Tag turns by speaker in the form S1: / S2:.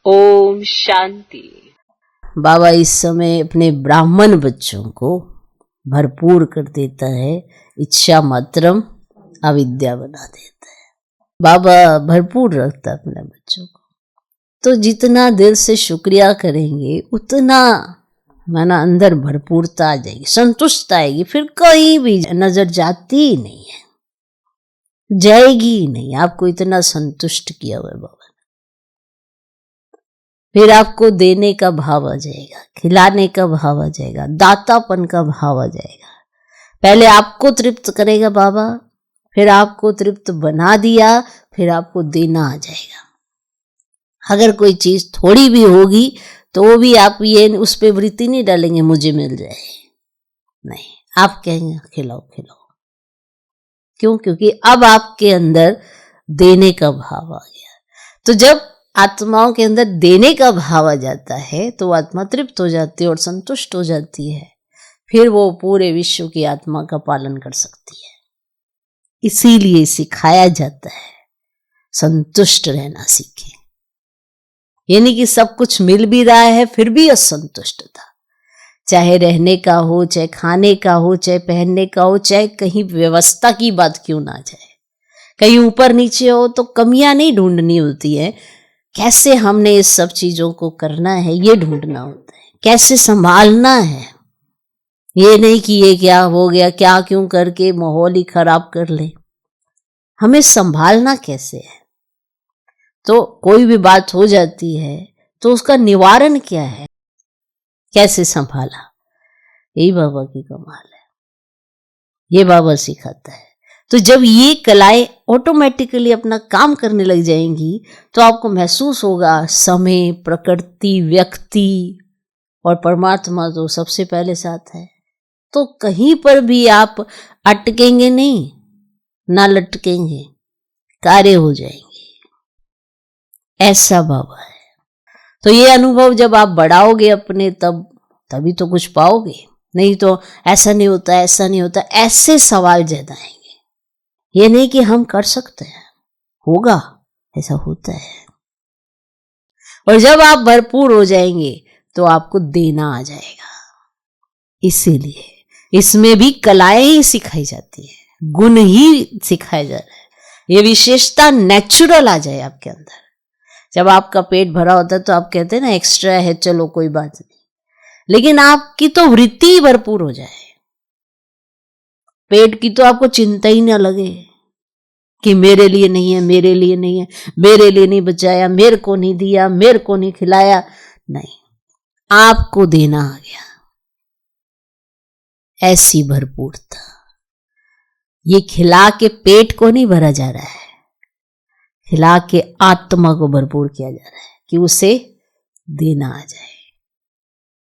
S1: ओम शांति।
S2: बाबा इस समय अपने ब्राह्मण बच्चों को भरपूर कर देता है, इच्छा मात्रम अविद्या बना देता है। बाबा भरपूर रखता है अपने बच्चों को। तो जितना दिल से शुक्रिया करेंगे उतना माना अंदर भरपूरता आ जाएगी, संतुष्टता आएगी, फिर कहीं भी नजर जाती ही नहीं है, जाएगी ही नहीं। आपको इतना संतुष्ट किया हुआ है बाबा। फिर आपको देने का भाव आ जाएगा, खिलाने का भाव आ जाएगा, दातापन का भाव आ जाएगा। पहले आपको तृप्त करेगा बाबा, फिर आपको तृप्त बना दिया, फिर आपको देना आ जाएगा। अगर कोई चीज थोड़ी भी होगी तो वो भी आप ये उस पर वृत्ति नहीं डालेंगे मुझे मिल जाए, नहीं, आप कहेंगे खिलाओ खिलाओ। क्यों? क्योंकि अब आपके अंदर देने का भाव आ गया। तो जब आत्माओं के अंदर देने का भाव आ जाता है तो आत्मा तृप्त हो जाती है और संतुष्ट हो जाती है। फिर वो पूरे विश्व की आत्मा का पालन कर सकती है। इसीलिए सिखाया जाता है संतुष्ट रहना सीखें। यानी कि सब कुछ मिल भी रहा है फिर भी असंतुष्टता, चाहे रहने का हो, चाहे खाने का हो, चाहे पहनने का हो, चाहे कहीं व्यवस्था की बात क्यों ना जाए, कहीं ऊपर नीचे हो तो कमियां नहीं ढूंढनी होती है। कैसे हमने इस सब चीजों को करना है ये ढूंढना होता है, कैसे संभालना है। ये नहीं कि ये क्या हो गया, क्या क्यों करके माहौल ही खराब कर ले। हमें संभालना कैसे है। तो कोई भी बात हो जाती है तो उसका निवारण क्या है, कैसे संभाला, यही बाबा की कमाल है, ये बाबा सिखाता है। तो जब ये कलाएं ऑटोमेटिकली अपना काम करने लग जाएंगी तो आपको महसूस होगा समय, प्रकृति, व्यक्ति और परमात्मा तो सबसे पहले साथ है। तो कहीं पर भी आप अटकेंगे नहीं, ना लटकेंगे, कार्य हो जाएंगे। ऐसा बाबा है। तो ये अनुभव जब आप बढ़ाओगे अपने तभी तो कुछ पाओगे। नहीं तो ऐसा नहीं होता, ऐसा नहीं होता, ऐसे सवाल ज्यादा आएंगे। ये नहीं कि हम कर सकते हैं, होगा, ऐसा होता है। और जब आप भरपूर हो जाएंगे तो आपको देना आ जाएगा। इसीलिए इसमें भी कलाएं ही सिखाई जाती है, गुण ही सिखाया जा रहा है। ये विशेषता नेचुरल आ जाए आपके अंदर। जब आपका पेट भरा होता है तो आप कहते हैं ना एक्स्ट्रा है, चलो कोई बात नहीं, लेकिन आपकी तो वृत्ति भरपूर हो जाए, पेट की तो आपको चिंता ही ना लगे कि मेरे लिए नहीं है, मेरे लिए नहीं है, मेरे लिए नहीं बचाया, मेरे को नहीं दिया, मेरे को नहीं खिलाया, नहीं, आपको देना आ गया। ऐसी भरपूरता, ये खिला के पेट को नहीं भरा जा रहा है, खिला के आत्मा को भरपूर किया जा रहा है कि उसे देना आ जाए।